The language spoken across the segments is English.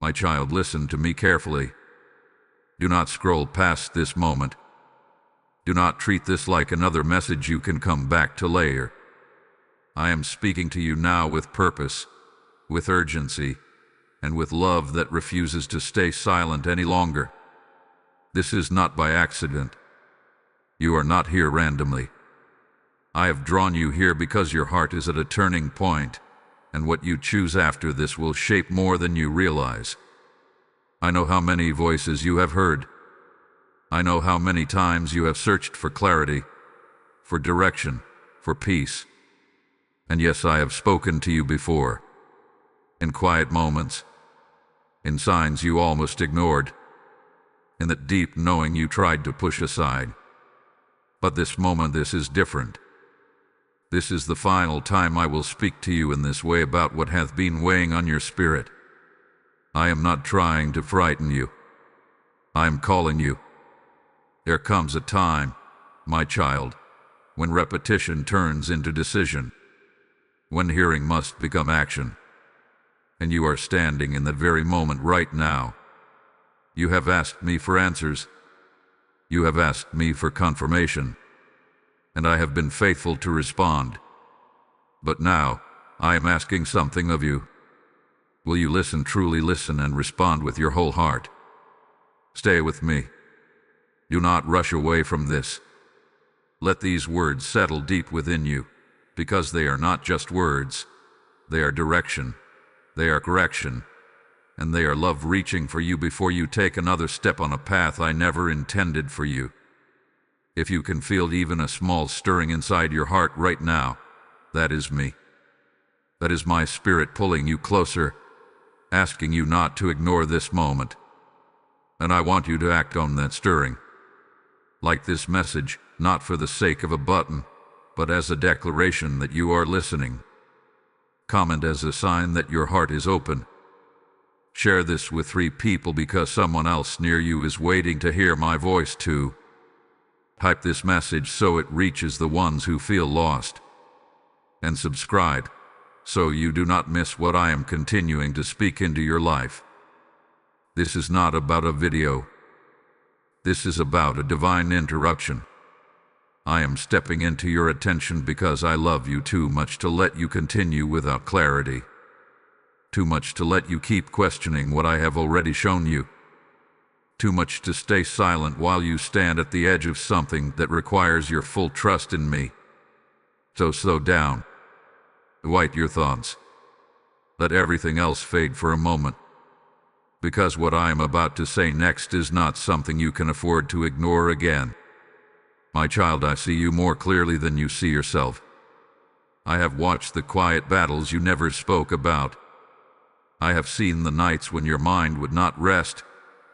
My child, listen to me carefully. Do not scroll past this moment. Do not treat this like another message you can come back to later. I am speaking to you now with purpose, with urgency, and with love that refuses to stay silent any longer. This is not by accident. You are not here randomly. I have drawn you here because your heart is at a turning point, and what you choose after this will shape more than you realize. I know how many voices you have heard. I know how many times you have searched for clarity, for direction, for peace. And yes, I have spoken to you before, in quiet moments, in signs you almost ignored, in that deep knowing you tried to push aside. But this moment, this is different. This is the final time I will speak to you in this way about what hath been weighing on your spirit. I am not trying to frighten you. I am calling you. There comes a time, my child, when repetition turns into decision, when hearing must become action. And you are standing in that very moment right now. You have asked me for answers. You have asked me for confirmation. And I have been faithful to respond. But now, I am asking something of you. Will you listen, truly listen, and respond with your whole heart? Stay with me. Do not rush away from this. Let these words settle deep within you, because they are not just words. They are direction. They are correction. And they are love reaching for you before you take another step on a path I never intended for you. If you can feel even a small stirring inside your heart right now, that is me. That is my spirit pulling you closer, asking you not to ignore this moment. And I want you to act on that stirring. Like this message, not for the sake of a button, but as a declaration that you are listening. Comment as a sign that your heart is open. Share this with 3 people because someone else near you is waiting to hear my voice too. Type this message so it reaches the ones who feel lost. And subscribe, so you do not miss what I am continuing to speak into your life. This is not about a video. This is about a divine interruption. I am stepping into your attention because I love you too much to let you continue without clarity. Too much to let you keep questioning what I have already shown you. Too much to stay silent while you stand at the edge of something that requires your full trust in me. So slow down. Quiet your thoughts. Let everything else fade for a moment. Because what I am about to say next is not something you can afford to ignore again. My child, I see you more clearly than you see yourself. I have watched the quiet battles you never spoke about. I have seen the nights when your mind would not rest,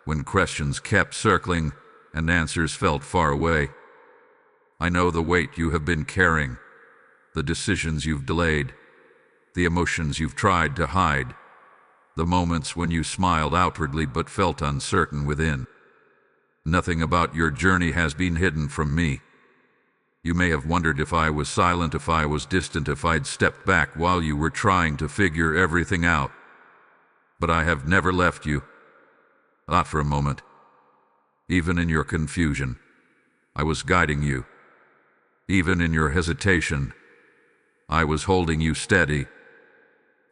when questions kept circling and answers felt far away. I know the weight you have been carrying, the decisions you've delayed, the emotions you've tried to hide, the moments when you smiled outwardly but felt uncertain within. Nothing about your journey has been hidden from me. You may have wondered if I was silent, if I was distant, if I'd stepped back while you were trying to figure everything out. But I have never left you. Not for a moment. Even in your confusion, I was guiding you. Even in your hesitation, I was holding you steady.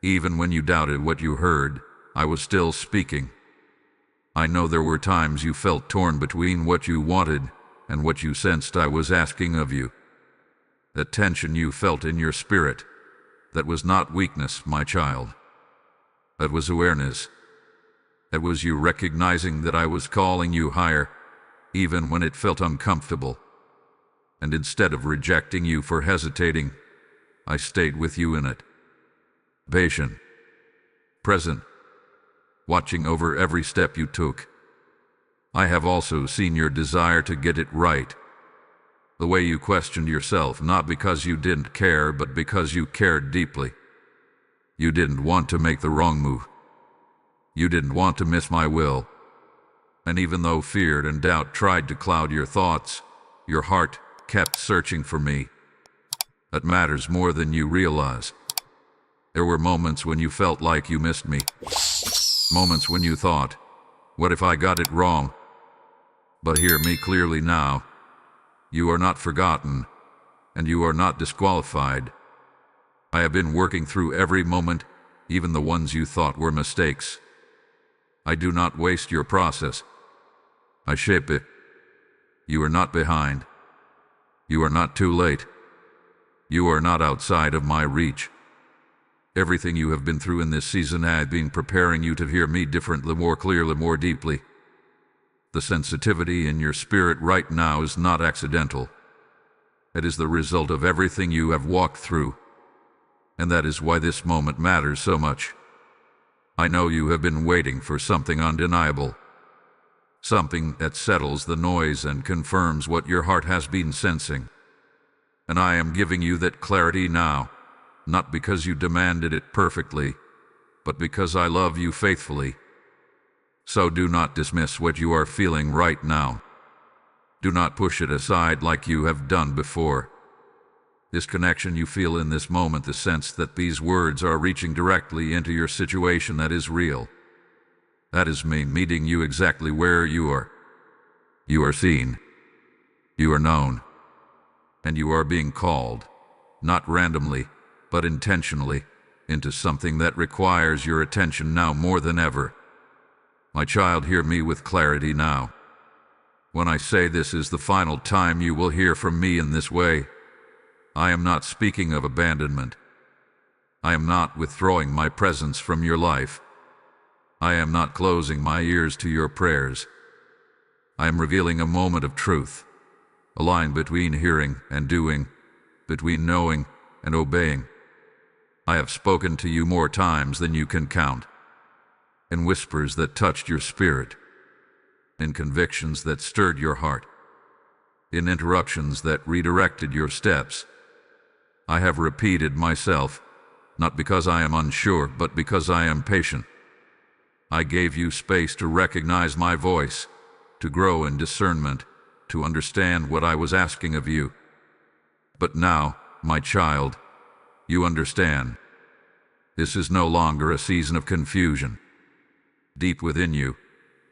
Even when you doubted what you heard, I was still speaking. I know there were times you felt torn between what you wanted and what you sensed I was asking of you. That tension you felt in your spirit, that was not weakness, my child. That was awareness. That was you recognizing that I was calling you higher, even when it felt uncomfortable. And instead of rejecting you for hesitating, I stayed with you in it. Patient, present, watching over every step you took. I have also seen your desire to get it right. The way you questioned yourself, not because you didn't care, but because you cared deeply. You didn't want to make the wrong move. You didn't want to miss my will. And even though fear and doubt tried to cloud your thoughts, your heart kept searching for me. That matters more than you realize. There were moments when you felt like you missed me. Moments when you thought, what if I got it wrong? But hear me clearly now. You are not forgotten, and you are not disqualified. I have been working through every moment, even the ones you thought were mistakes. I do not waste your process. I shape it. You are not behind. You are not too late. You are not outside of my reach. Everything you have been through in this season has been preparing you to hear me differently, more clearly, more deeply. The sensitivity in your spirit right now is not accidental. It is the result of everything you have walked through. And that is why this moment matters so much. I know you have been waiting for something undeniable. Something that settles the noise and confirms what your heart has been sensing. And I am giving you that clarity now, not because you demanded it perfectly, but because I love you faithfully. So do not dismiss what you are feeling right now. Do not push it aside like you have done before. This connection you feel in this moment, the sense that these words are reaching directly into your situation, that is real. That is me meeting you exactly where you are. You are seen. You are known. And you are being called, not randomly, but intentionally, into something that requires your attention now more than ever. My child, hear me with clarity now. When I say this is the final time you will hear from me in this way, I am not speaking of abandonment. I am not withdrawing my presence from your life. I am not closing my ears to your prayers. I am revealing a moment of truth, a line between hearing and doing, between knowing and obeying. I have spoken to you more times than you can count, in whispers that touched your spirit, in convictions that stirred your heart, in interruptions that redirected your steps. I have repeated myself, not because I am unsure, but because I am patient. I gave you space to recognize my voice, to grow in discernment, to understand what I was asking of you. But now, my child, you understand. This is no longer a season of confusion. Deep within you,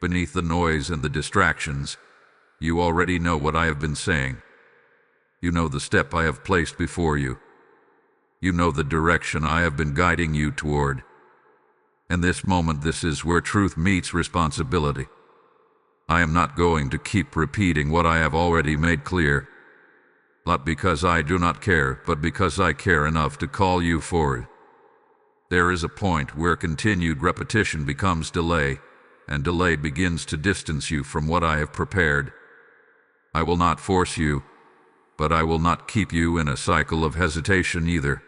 beneath the noise and the distractions, you already know what I have been saying. You know the step I have placed before you. You know the direction I have been guiding you toward. In this moment, this is where truth meets responsibility. I am not going to keep repeating what I have already made clear, not because I do not care, but because I care enough to call you forward. There is a point where continued repetition becomes delay, and delay begins to distance you from what I have prepared. I will not force you, but I will not keep you in a cycle of hesitation either.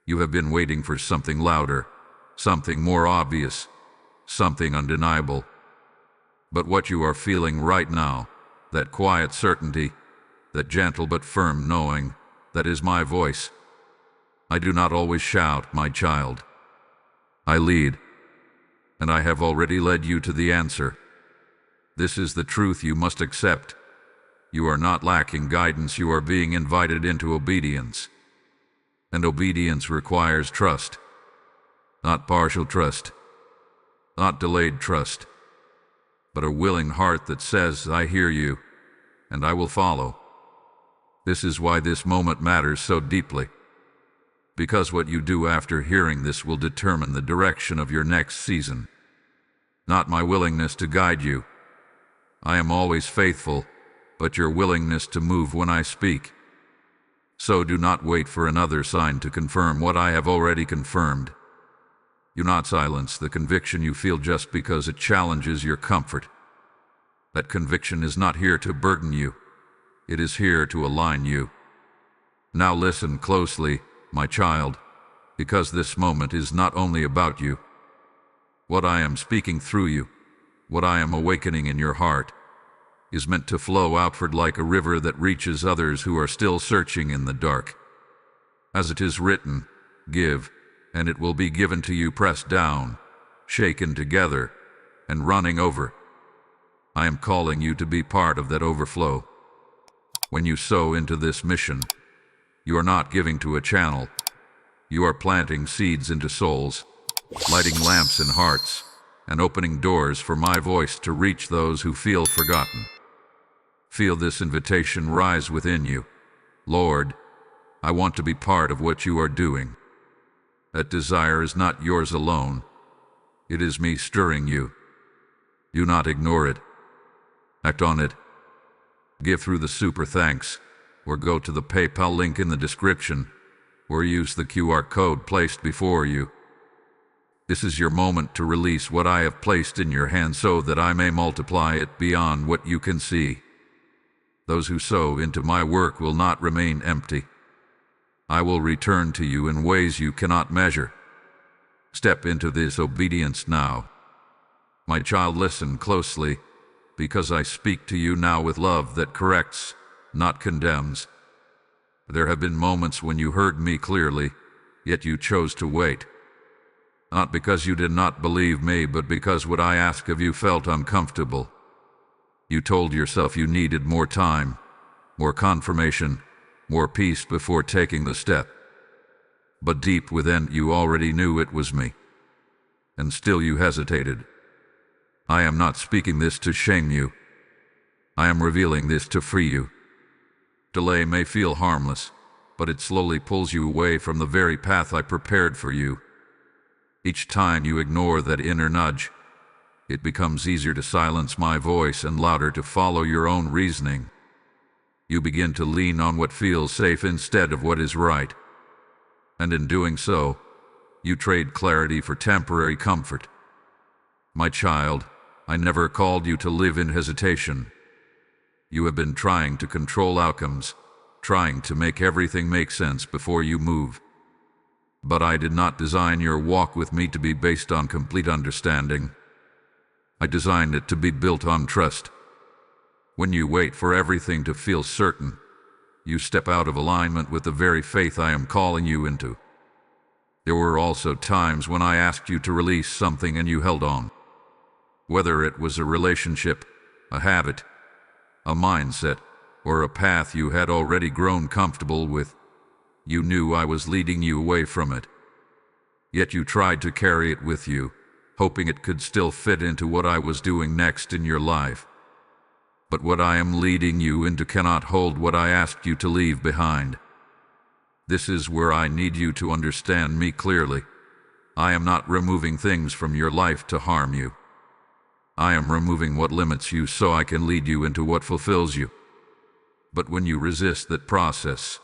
You have been waiting for something louder, something more obvious, something undeniable. But what you are feeling right now, that quiet certainty, that gentle but firm knowing, that is my voice. I do not always shout, my child. I lead, and I have already led you to the answer. This is the truth you must accept. You are not lacking guidance, you are being invited into obedience. And obedience requires trust. Not partial trust, not delayed trust, but a willing heart that says, I hear you, and I will follow. This is why this moment matters so deeply. Because what you do after hearing this will determine the direction of your next season. Not my willingness to guide you. I am always faithful, but your willingness to move when I speak. So do not wait for another sign to confirm what I have already confirmed. Do not silence the conviction you feel just because it challenges your comfort. That conviction is not here to burden you. It is here to align you. Now listen closely, my child, because this moment is not only about you. What I am speaking through you, what I am awakening in your heart, is meant to flow outward like a river that reaches others who are still searching in the dark. As it is written, give, and it will be given to you, pressed down, shaken together, and running over. I am calling you to be part of that overflow. When you sow into this mission, you are not giving to a channel. You are planting seeds into souls, lighting lamps in hearts, and opening doors for my voice to reach those who feel forgotten. Feel this invitation rise within you. Lord, I want to be part of what you are doing. That desire is not yours alone. It is me stirring you. Do not ignore it. Act on it. Give through the super thanks, or go to the PayPal link in the description, or use the QR code placed before you. This is your moment to release what I have placed in your hand so that I may multiply it beyond what you can see. Those who sow into my work will not remain empty. I will return to you in ways you cannot measure. Step into this obedience now. My child, listen closely, because I speak to you now with love that corrects, not condemns. There have been moments when you heard me clearly, yet you chose to wait. Not because you did not believe me, but because what I asked of you felt uncomfortable. You told yourself you needed more time, more confirmation, more peace before taking the step. But deep within you already knew it was me. And still you hesitated. I am not speaking this to shame you. I am revealing this to free you. Delay may feel harmless, but it slowly pulls you away from the very path I prepared for you. Each time you ignore that inner nudge, it becomes easier to silence my voice and louder to follow your own reasoning. You begin to lean on what feels safe instead of what is right. And in doing so, you trade clarity for temporary comfort. My child, I never called you to live in hesitation. You have been trying to control outcomes, trying to make everything make sense before you move. But I did not design your walk with me to be based on complete understanding. I designed it to be built on trust. When you wait for everything to feel certain, you step out of alignment with the very faith I am calling you into. There were also times when I asked you to release something and you held on. Whether it was a relationship, a habit, a mindset, or a path you had already grown comfortable with, you knew I was leading you away from it. Yet you tried to carry it with you, hoping it could still fit into what I was doing next in your life. But what I am leading you into cannot hold what I asked you to leave behind. This is where I need you to understand me clearly. I am not removing things from your life to harm you. I am removing what limits you so I can lead you into what fulfills you. But when you resist that process,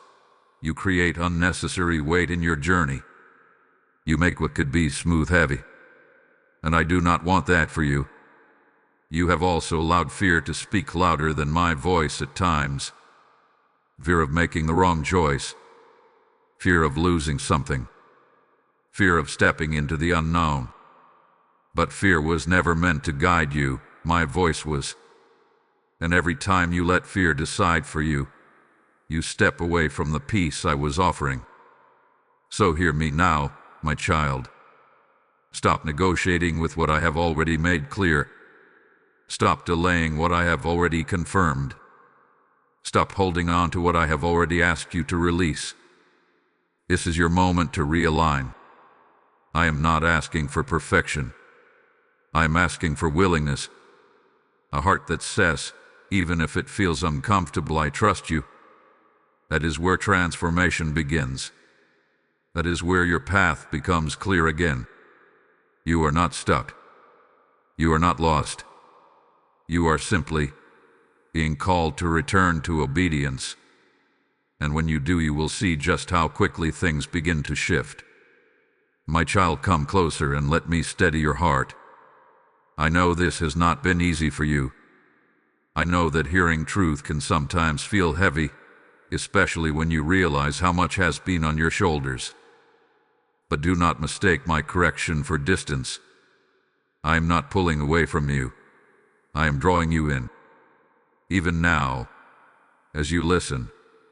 you create unnecessary weight in your journey. You make what could be smooth heavy. And I do not want that for you. You have also allowed fear to speak louder than my voice at times. Fear of making the wrong choice. Fear of losing something. Fear of stepping into the unknown. But fear was never meant to guide you, my voice was. And every time you let fear decide for you, you step away from the peace I was offering. So hear me now, my child. Stop negotiating with what I have already made clear. Stop delaying what I have already confirmed. Stop holding on to what I have already asked you to release. This is your moment to realign. I am not asking for perfection. I am asking for willingness. A heart that says, even if it feels uncomfortable, I trust you. That is where transformation begins. That is where your path becomes clear again. You are not stuck. You are not lost. You are simply being called to return to obedience. And when you do, you will see just how quickly things begin to shift. My child, come closer and let me steady your heart. I know this has not been easy for you. I know that hearing truth can sometimes feel heavy, especially when you realize how much has been on your shoulders. But do not mistake my correction for distance. I am not pulling away from you. I am drawing you in. Even now, as you listen,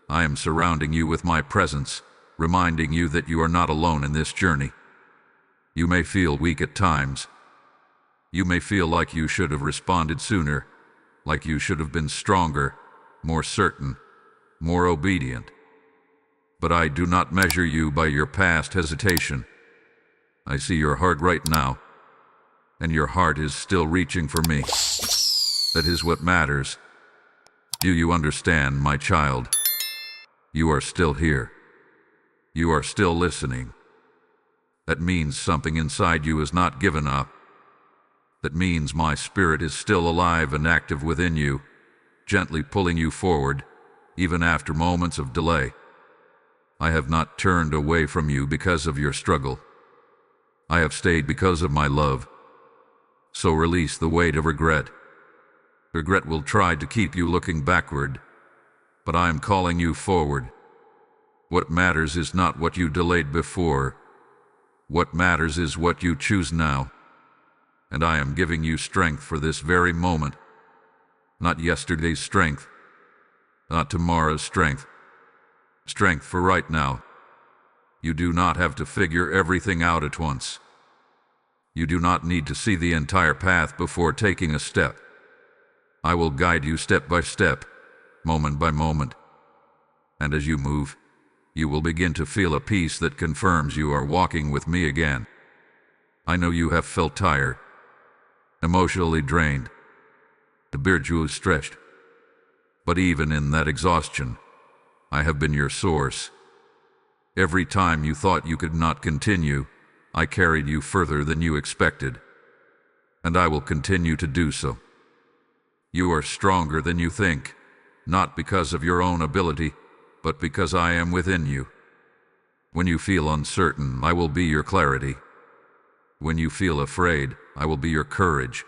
I am surrounding you with my presence, reminding you that you are not alone in this journey. You may feel weak at times. You may feel like you should have responded sooner, like you should have been stronger, more certain, more obedient. But I do not measure you by your past hesitation. I see your heart right now. and your heart is still reaching for me. That is what matters. Do you understand, my child? You are still here. You are still listening. That means something inside you is not given up. That means my spirit is still alive and active within you, gently pulling you forward, even after moments of delay. I have not turned away from you because of your struggle. I have stayed because of my love. So release the weight of regret. Regret will try to keep you looking backward, but I am calling you forward. What matters is not what you delayed before. What matters is what you choose now. And I am giving you strength for this very moment. Not yesterday's strength, not tomorrow's strength. Strength for right now. You do not have to figure everything out at once. You do not need to see the entire path before taking a step. I will guide you step by step, moment by moment. And as you move, you will begin to feel a peace that confirms you are walking with me again. I know you have felt tired, emotionally drained, spiritually stretched. But even in that exhaustion, I have been your source. Every time you thought you could not continue, I carried you further than you expected. And I will continue to do so. You are stronger than you think, not because of your own ability, but because I am within you. When you feel uncertain, I will be your clarity. When you feel afraid, I will be your courage.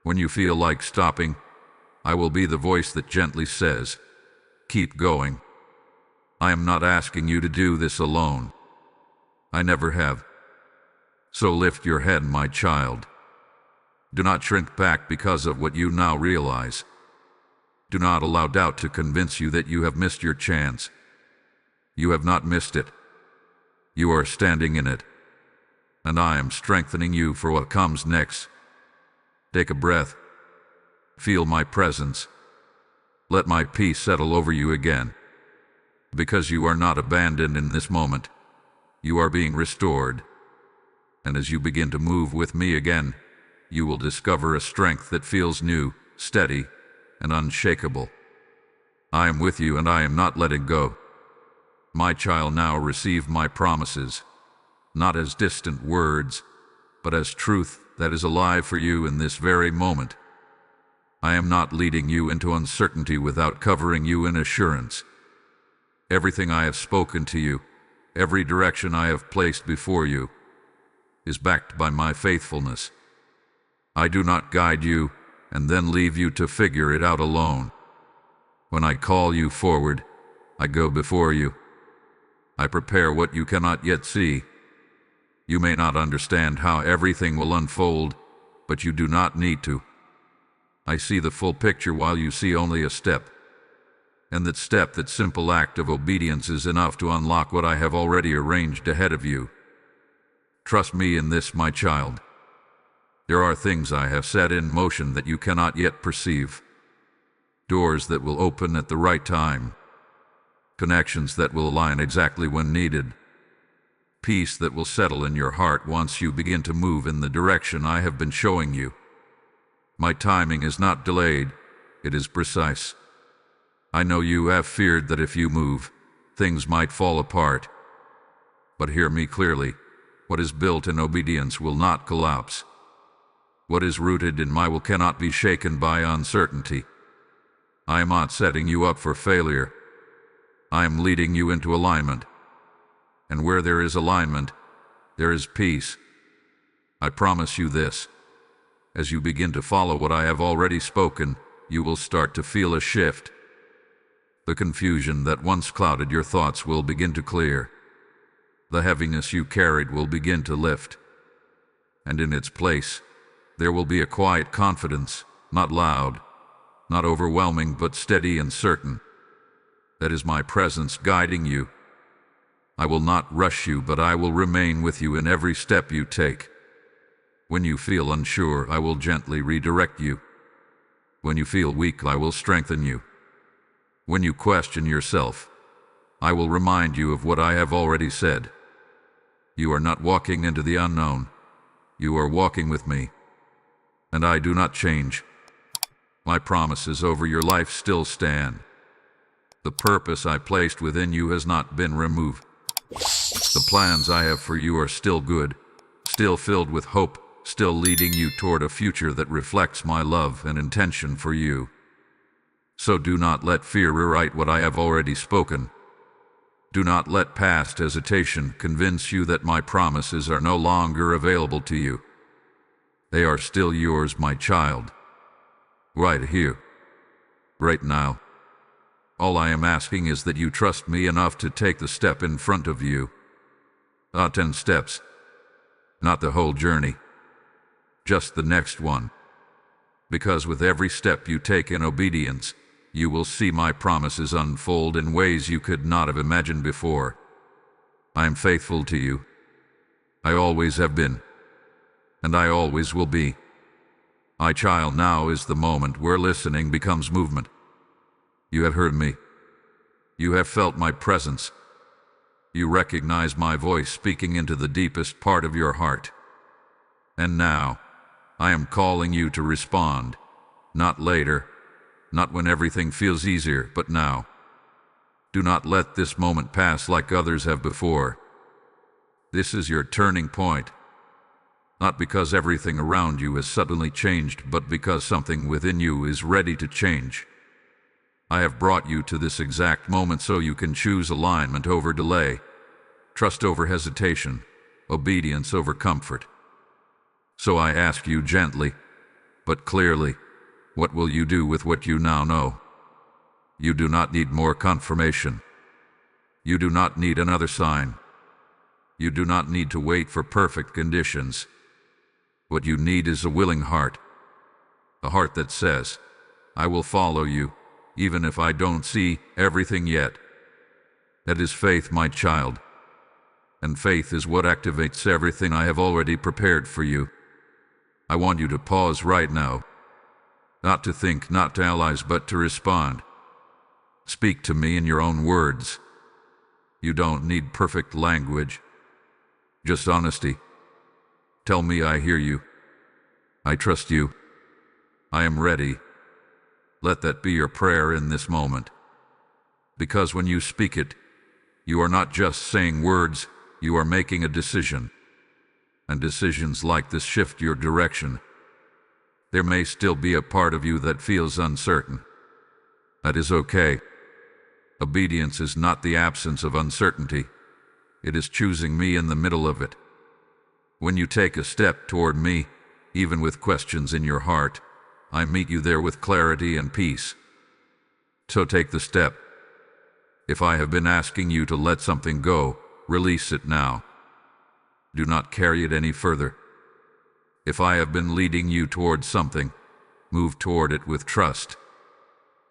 When you feel like stopping, I will be the voice that gently says, "Keep going." I am not asking you to do this alone. I never have. So lift your head, my child. Do not shrink back because of what you now realize. Do not allow doubt to convince you that you have missed your chance. You have not missed it. You are standing in it. And I am strengthening you for what comes next. Take a breath. Feel my presence. Let my peace settle over you again. Because you are not abandoned in this moment. You are being restored. And as you begin to move with me again, you will discover a strength that feels new, steady, and unshakable. I am with you and I am not letting go. My child, now receive my promises, not as distant words, but as truth that is alive for you in this very moment. I am not leading you into uncertainty without covering you in assurance. Everything I have spoken to you, every direction I have placed before you, is backed by my faithfulness. I do not guide you and then leave you to figure it out alone. When I call you forward, I go before you. I prepare what you cannot yet see. You may not understand how everything will unfold, but you do not need to. I see the full picture while you see only a step. And that step, that simple act of obedience, is enough to unlock what I have already arranged ahead of you. Trust me in this, my child. There are things I have set in motion that you cannot yet perceive. Doors that will open at the right time. Connections that will align exactly when needed. Peace that will settle in your heart once you begin to move in the direction I have been showing you. My timing is not delayed, it is precise. I know you have feared that if you move, things might fall apart. But hear me clearly, what is built in obedience will not collapse. What is rooted in my will cannot be shaken by uncertainty. I am not setting you up for failure. I am leading you into alignment. And where there is alignment, there is peace. I promise you this. As you begin to follow what I have already spoken, you will start to feel a shift. The confusion that once clouded your thoughts will begin to clear. The heaviness you carried will begin to lift. And in its place, there will be a quiet confidence, not loud, not overwhelming, but steady and certain. That is my presence guiding you. I will not rush you, but I will remain with you in every step you take. When you feel unsure, I will gently redirect you. When you feel weak, I will strengthen you. When you question yourself, I will remind you of what I have already said. You are not walking into the unknown. You are walking with me, and I do not change. My promises over your life still stand. The purpose I placed within you has not been removed. The plans I have for you are still good, still filled with hope, still leading you toward a future that reflects my love and intention for you. So do not let fear rewrite what I have already spoken. Do not let past hesitation convince you that my promises are no longer available to you. They are still yours, my child. Right here. Right now. All I am asking is that you trust me enough to take the step in front of you. Not 10 steps. Not the whole journey. Just the next one. Because with every step you take in obedience, you will see my promises unfold in ways you could not have imagined before. I am faithful to you. I always have been. And I always will be. My child, now is the moment where listening becomes movement. You have heard me. You have felt my presence. You recognize my voice speaking into the deepest part of your heart. And now, I am calling you to respond. Not later, not when everything feels easier, but now. Do not let this moment pass like others have before. This is your turning point. Not because everything around you has suddenly changed, but because something within you is ready to change. I have brought you to this exact moment so you can choose alignment over delay, trust over hesitation, obedience over comfort. So I ask you gently, but clearly, what will you do with what you now know? You do not need more confirmation. You do not need another sign. You do not need to wait for perfect conditions. What you need is a willing heart, a heart that says, I will follow you, even if I don't see everything yet. That is faith, my child. And faith is what activates everything I have already prepared for you. I want you to pause right now. Not to think, not to analyze, but to respond. Speak to me in your own words. You don't need perfect language. Just honesty. Tell me I hear you. I trust you. I am ready. Let that be your prayer in this moment. Because when you speak it, you are not just saying words, you are making a decision. And decisions like this shift your direction. There may still be a part of you that feels uncertain. That is okay. Obedience is not the absence of uncertainty. It is choosing me in the middle of it. When you take a step toward me, even with questions in your heart, I meet you there with clarity and peace. So take the step. If I have been asking you to let something go, release it now. Do not carry it any further. If I have been leading you toward something, move toward it with trust.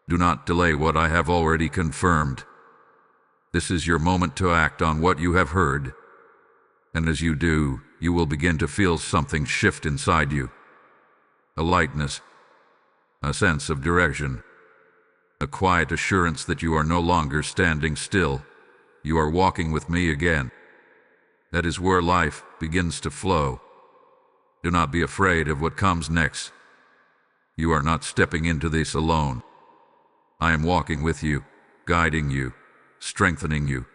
Do not delay what I have already confirmed. This is your moment to act on what you have heard. And as you do, you will begin to feel something shift inside you. A lightness, a sense of direction, a quiet assurance that you are no longer standing still. You are walking with me again. That is where life begins to flow. Do not be afraid of what comes next. You are not stepping into this alone. I am walking with you, guiding you, strengthening you,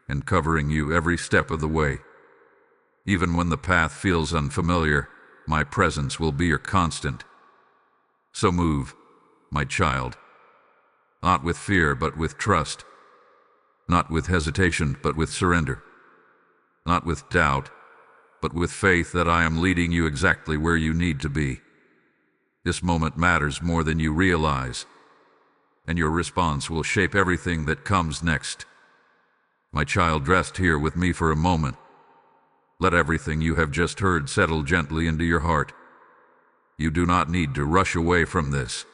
and covering you every step of the way. Even when the path feels unfamiliar, my presence will be your constant. So move, my child. Not with fear, but with trust. Not with hesitation, but with surrender. Not with doubt, but with faith that I am leading you exactly where you need to be. This moment matters more than you realize, and your response will shape everything that comes next. My child, rest here with me for a moment. Let everything you have just heard settle gently into your heart. You do not need to rush away from this.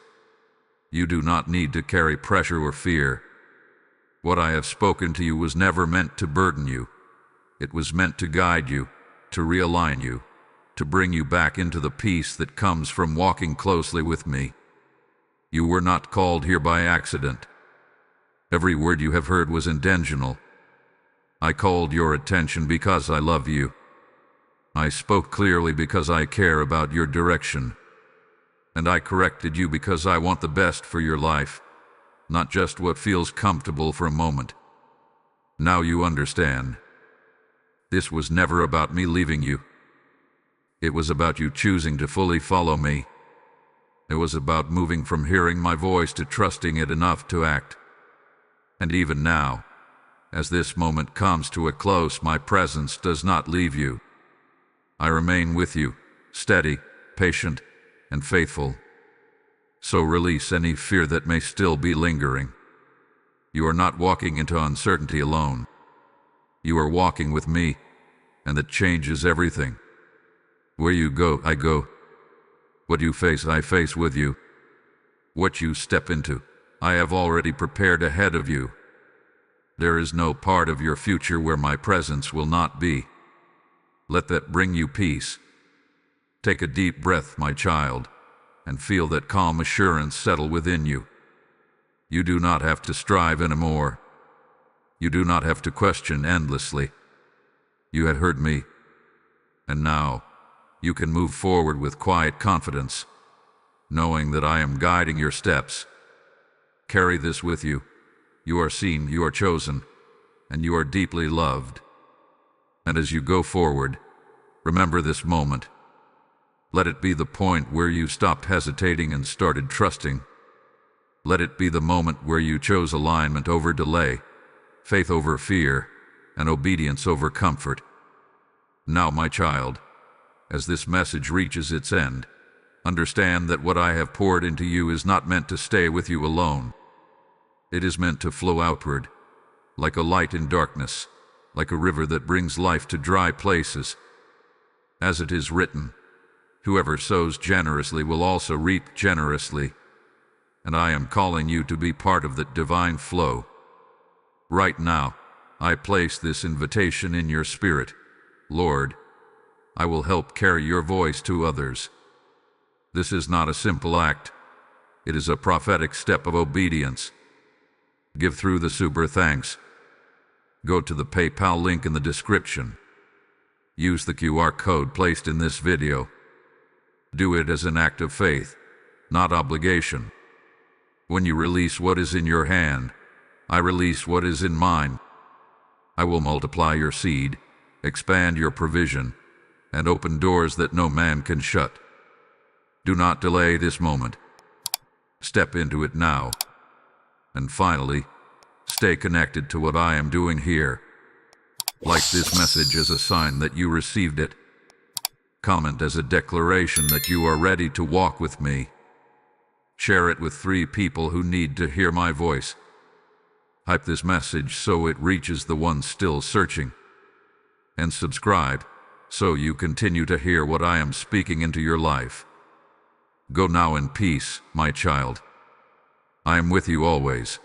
You do not need to carry pressure or fear. What I have spoken to you was never meant to burden you. It was meant to guide you, to realign you, to bring you back into the peace that comes from walking closely with me. You were not called here by accident. Every word you have heard was intentional. I called your attention because I love you. I spoke clearly because I care about your direction. And I corrected you because I want the best for your life, not just what feels comfortable for a moment. Now you understand. This was never about me leaving you. It was about you choosing to fully follow me. It was about moving from hearing my voice to trusting it enough to act. And even now, as this moment comes to a close, my presence does not leave you. I remain with you, steady, patient, and faithful. So release any fear that may still be lingering. You are not walking into uncertainty alone. You are walking with me, and that changes everything. Where you go, I go. What you face, I face with you. What you step into, I have already prepared ahead of you. There is no part of your future where my presence will not be. Let that bring you peace. Take a deep breath, my child, and feel that calm assurance settle within you. You do not have to strive anymore. You do not have to question endlessly. You had heard me, and now you can move forward with quiet confidence, knowing that I am guiding your steps. Carry this with you. You are seen, you are chosen, and you are deeply loved. And as you go forward, remember this moment. Let it be the point where you stopped hesitating and started trusting. Let it be the moment where you chose alignment over delay, faith over fear, and obedience over comfort. Now, my child, as this message reaches its end, understand that what I have poured into you is not meant to stay with you alone. It is meant to flow outward, like a light in darkness, like a river that brings life to dry places. As it is written, whoever sows generously will also reap generously. And I am calling you to be part of that divine flow. Right now, I place this invitation in your spirit. Lord, I will help carry your voice to others. This is not a simple act. It is a prophetic step of obedience. Give through the super thanks. Go to the PayPal link in the description. Use the QR code placed in this video. Do it as an act of faith, not obligation. When you release what is in your hand, I release what is in mine. I will multiply your seed, expand your provision, and open doors that no man can shut. Do not delay this moment. Step into it now. And finally, stay connected to what I am doing here. Like this message as a sign that you received it. Comment as a declaration that you are ready to walk with me. Share it with 3 people who need to hear my voice. Hype this message so it reaches the ones still searching. And subscribe so you continue to hear what I am speaking into your life. Go now in peace, my child. I am with you always.